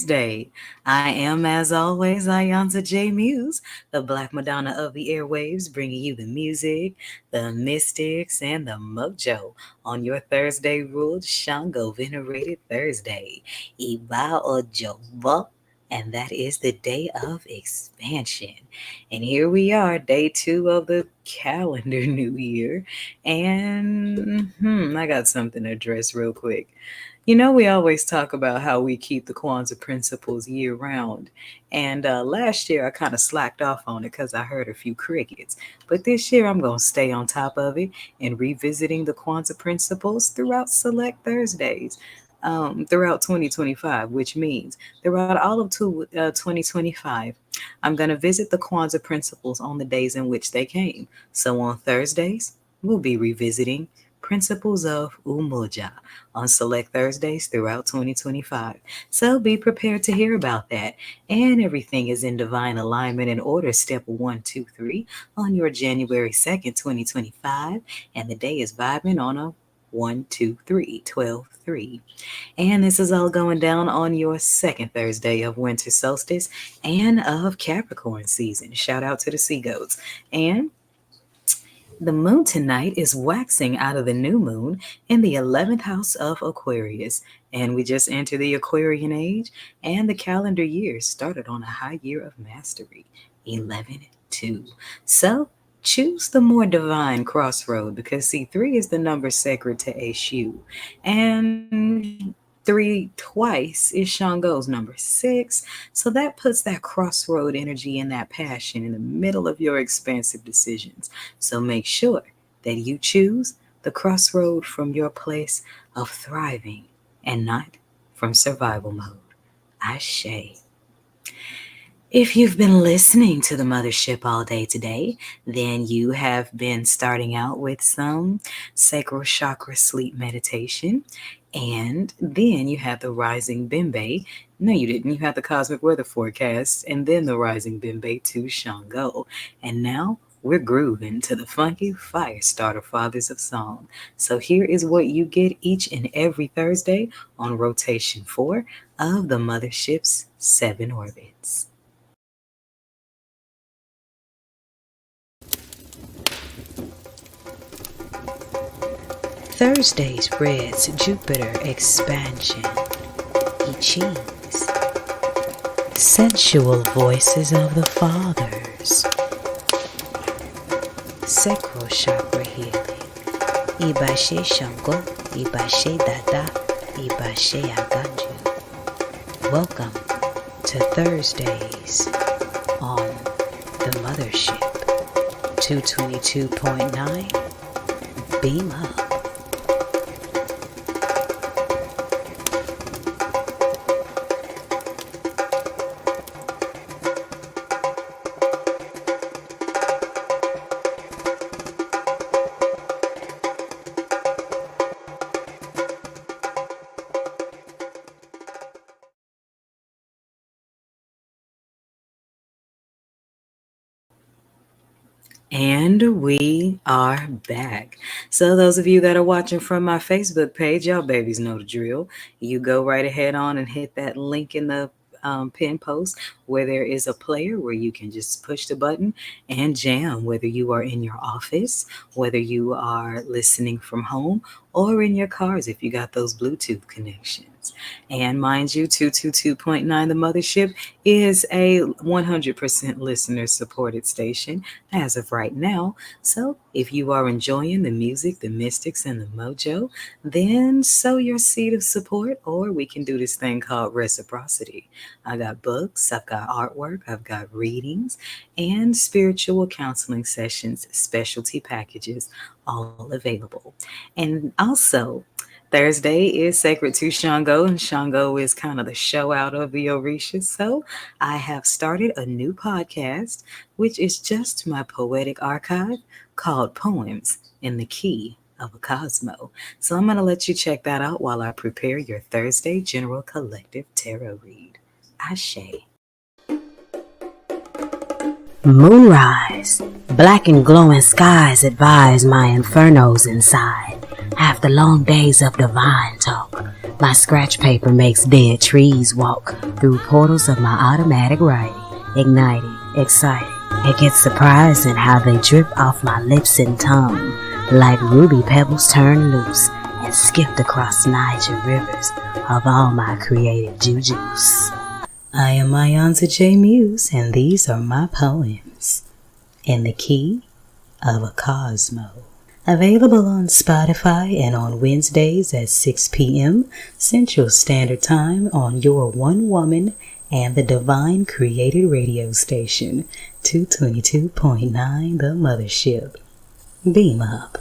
Thursday. I am, as always, iiiYansaje Muse, the Black Madonna of the airwaves, bringing you the music, the mystics, and the mojo on your Thursday ruled Shango venerated Thursday. Iba Ojobo. And that is the day of expansion. And here we are, day 2 of the calendar new year. And I got something to address real quick. You know, we always talk about how we keep the Kwanzaa principles year round. And last year I kind of slacked off on it because I heard a few crickets. But this year I'm going to stay on top of it and revisiting the Kwanzaa principles throughout select Thursdays. Throughout 2025, which means throughout all of 2025, I'm going to visit the Kwanzaa principles on the days in which they came. So on Thursdays, we'll be revisiting Principles of Umoja on select Thursdays throughout 2025. So be prepared to hear about that. And everything is in divine alignment and order, step 1, 2, 3 on your January 2nd, 2025. And the day is vibing on a 1, 2, 3, 12, 3. And this is all going down on your second Thursday of winter solstice and of Capricorn season. Shout out to the sea goats. And the moon tonight is waxing out of the new moon in the 11th house of Aquarius. And we just entered the Aquarian age, and the calendar year started on a high year of mastery, 11-2. So choose the more divine crossroad, because see, 3 is the number sacred to Eshu. And 3 twice is Shango's number 6. So that puts that crossroad energy and that passion in the middle of your expansive decisions. So make sure that you choose the crossroad from your place of thriving and not from survival mode. Ashe. If you've been listening to the Mothership all day today, then you have been starting out with some sacral chakra sleep meditation. And then you had the rising Bimbe. No, you didn't. You had the cosmic weather forecast and then the rising Bimbe to Shango. And now we're grooving to the funky fire starter fathers of song. So here is what you get each and every Thursday on rotation 4 of the Mothership's 7 orbits. Thursday's Reds Jupiter expansion, Ichis, sensual voices of the fathers, sacral chakra healing, Iba Sango, Iba Dada, Iba Aganju. Welcome to Thursdays on the Mothership, 222.9, beam up. And we are back. So those of you that are watching from my Facebook page, y'all babies know the drill. You go right ahead on and hit that link in the pin post where there is a player where you can just push the button and jam, whether you are in your office, whether you are listening from home, or in your cars if you got those Bluetooth connections. And mind you, 222.9 The Mothership is a 100% listener supported station as of right now. So if you are enjoying the music, the mystics, and the mojo, then sow your seed of support, or we can do this thing called reciprocity. I got books, I've got artwork, I've got readings, and spiritual counseling sessions, specialty packages, all available. And also, Thursday is sacred to Shango, and Shango is kind of the show out of the Orishas. So I have started a new podcast, which is just my poetic archive called Poems in the Key of a Cosmo. So I'm going to let you check that out while I prepare your Thursday General Collective Tarot read. Ashe. Moonrise. Black and glowing skies advise my infernos inside. After long days of divine talk, My scratch paper makes dead trees walk through portals of my automatic writing, igniting, exciting. It gets surprising how they drip off my lips and tongue, like ruby pebbles turned loose and skipped across Niger rivers of all my creative jujus. I am iiiYansaje Muse, and these are my poems in the key of a Cosmo. Available on Spotify and on Wednesdays at 6 p.m. Central Standard Time on your one woman and the divine created radio station, 222.9 The Mothership. Beam up.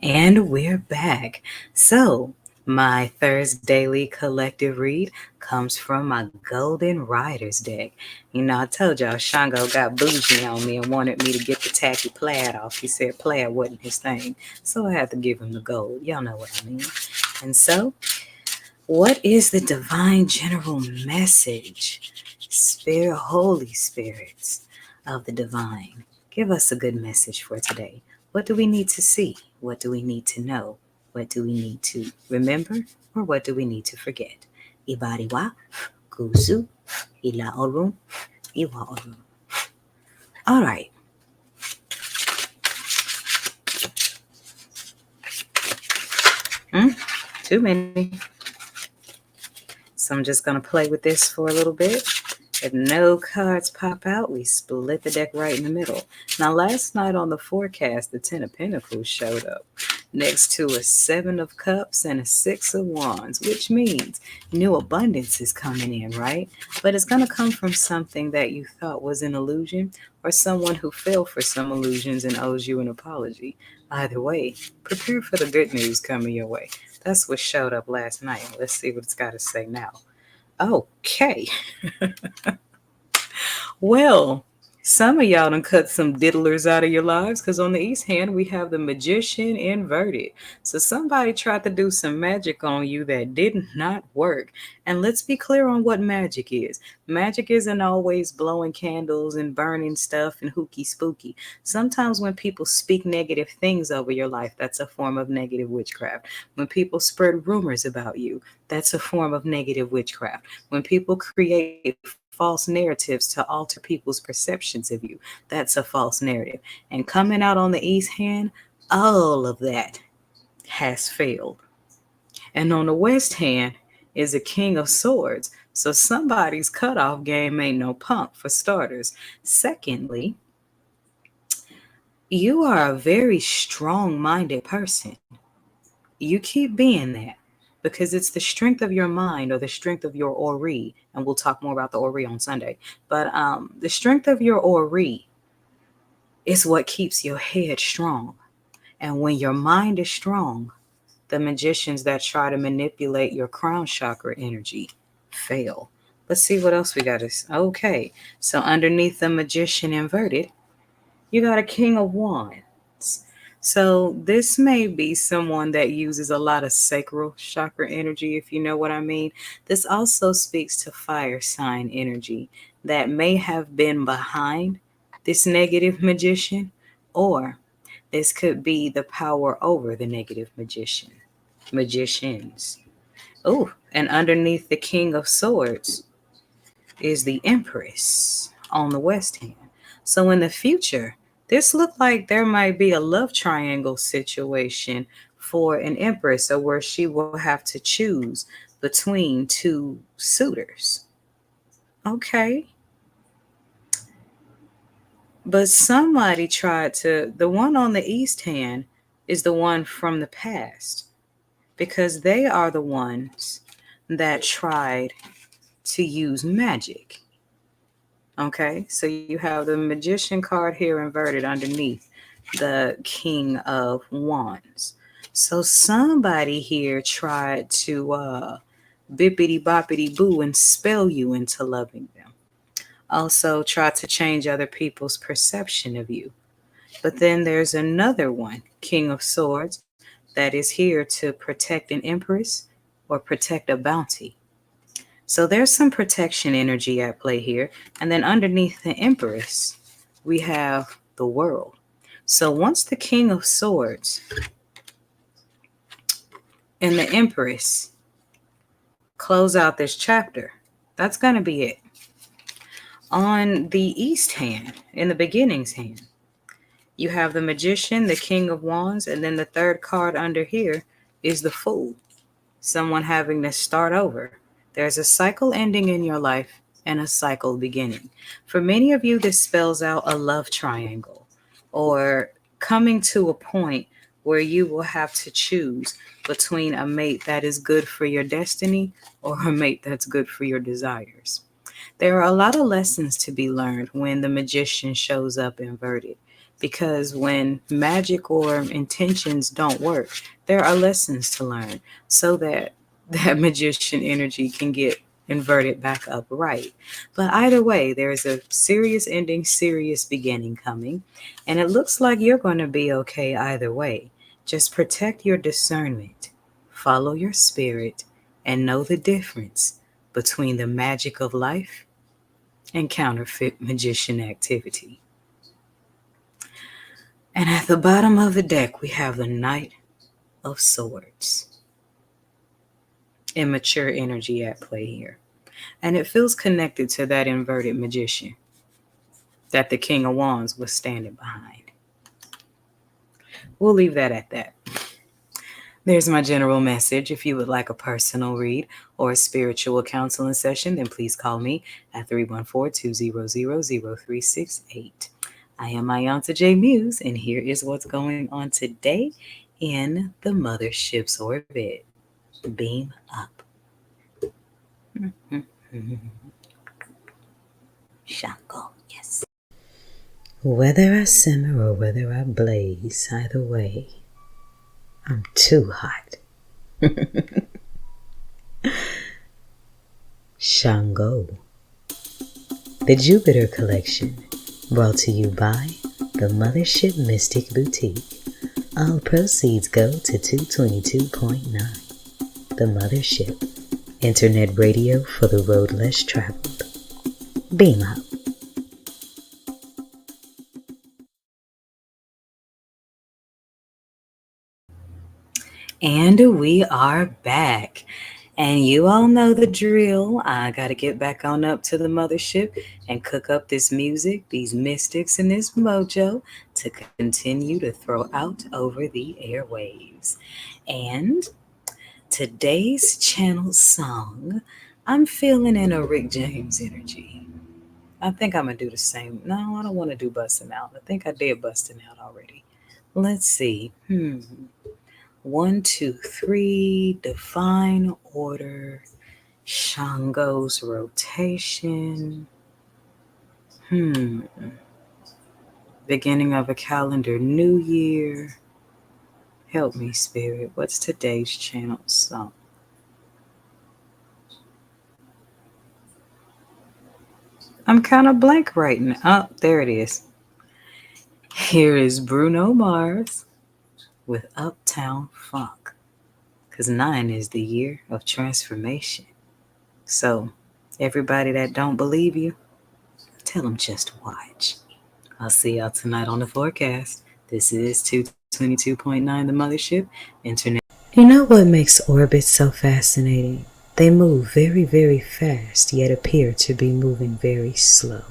And we're back. So, my Thursdaily collective read comes from my Golden Riders deck. You know, I told y'all Shango got bougie on me and wanted me to get the tacky plaid off. He said plaid wasn't his thing, so I had to give him the gold. Y'all know what I mean. And so, what is the divine general message? Spirit, Holy Spirits of the divine, give us a good message for today. What do we need to see? What do we need to know? What do we need to remember? Or what do we need to forget? Iba Ila Oorun, Iba Oorun. All right. Too many. So I'm just going to play with this for a little bit. If no cards pop out, we split the deck right in the middle. Now, last night on the forecast, the 10 of Pentacles showed up next to a 7 of Cups and a 6 of Wands, which means new abundance is coming in, right? But it's going to come from something that you thought was an illusion or someone who fell for some illusions and owes you an apology. Either way, prepare for the good news coming your way. That's what showed up last night. Let's see what it's got to say now. Okay. Well, some of y'all done cut some diddlers out of your lives because on the east hand, we have the Magician inverted. So somebody tried to do some magic on you that did not work. And let's be clear on what magic is. Magic isn't always blowing candles and burning stuff and hooky spooky. Sometimes when people speak negative things over your life, that's a form of negative witchcraft. When people spread rumors about you, that's a form of negative witchcraft. When people create false narratives to alter people's perceptions of you, that's a false narrative. And coming out on the east hand, all of that has failed. And on the west hand is a King of Swords. So somebody's cutoff game ain't no punk, for starters. Secondly, you are a very strong-minded person. You keep being that because it's the strength of your mind or the strength of your Ori, and we'll talk more about the Ori on Sunday. But the strength of your Ori is what keeps your head strong. And when your mind is strong, the magicians that try to manipulate your crown chakra energy fail. Let's see what else we got. Okay, so underneath the Magician inverted, you got a King of Wands. So this may be someone that uses a lot of sacral chakra energy, if you know what I mean. This also speaks to fire sign energy that may have been behind this negative magician, or this could be the power over the negative magicians. Oh, and underneath the King of Swords is the Empress on the west hand. So in the future, this looked like there might be a love triangle situation for an Empress, or where she will have to choose between two suitors. Okay. But somebody tried to, the one on the east hand is the one from the past, because they are the ones that tried to use magic. Okay, so you have the Magician card here inverted underneath the King of Wands. So somebody here tried to bippity boppity boo and spell you into loving them. Also tried to change other people's perception of you. But then there's another one, King of Swords, that is here to protect an Empress or protect a bounty. So there's some protection energy at play here. And then underneath the Empress, we have the World. So once the King of Swords and the Empress close out this chapter, that's going to be it. On the East hand, in the beginnings hand, you have the Magician, the King of Wands, and then the third card under here is the Fool. Someone having to start over. There's a cycle ending in your life and a cycle beginning. For many of you, this spells out a love triangle or coming to a point where you will have to choose between a mate that is good for your destiny or a mate that's good for your desires. There are a lot of lessons to be learned when the Magician shows up inverted, because when magic or intentions don't work, there are lessons to learn so that that Magician energy can get inverted back upright. But either way, there is a serious ending, serious beginning coming, and it looks like you're going to be okay either way. Just protect your discernment, follow your spirit, and know the difference between the magic of life and counterfeit magician activity. And at the bottom of the deck, we have the Knight of Swords. Immature energy at play here. And it feels connected to that inverted magician that the King of Wands was standing behind. We'll leave that at that. There's my general message. If you would like a personal read or a spiritual counseling session, then please call me at 314-200-0368. I am iiiYansaje Muse, and here is what's going on today in the Mothership's orbit. Beam up. Shango, yes. Whether I simmer or whether I blaze, either way, I'm too hot. Shango. The Jupiter Collection, brought to you by the Mothership Mystic Boutique. All proceeds go to 222.9. The Mothership, internet radio for the road less traveled. Beam up. And we are back. And you all know the drill. I got to get back on up to the Mothership and cook up this music, these mystics, and this mojo to continue to throw out over the airwaves. And today's channel song, I'm feeling in a Rick James energy. I think I'm going to do the same. No, I don't want to do Bustin' Out. I think I did Bustin' Out already. Let's see. 1, 2, 3, divine order, Shango's rotation. Beginning of a calendar new year. Help me, Spirit. What's today's channel song? I'm kind of blank right now. Oh, there it is. Here is Bruno Mars with Uptown Funk, because 9 is the year of transformation. So everybody that don't believe you, tell them just watch. I'll see y'all tonight on the forecast. This is 222.9 the Mothership Internet. You know what makes orbits so fascinating? They move very, very fast, yet appear to be moving very slow.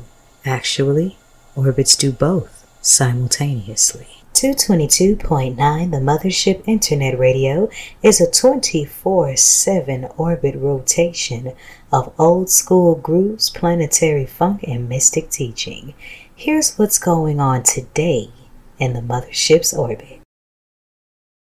Actually, orbits do both simultaneously. 222.9 the Mothership Internet Radio is a 24/7 orbit rotation of old school grooves, planetary funk, and mystic teaching. Here's what's going on today in the Mothership's orbit.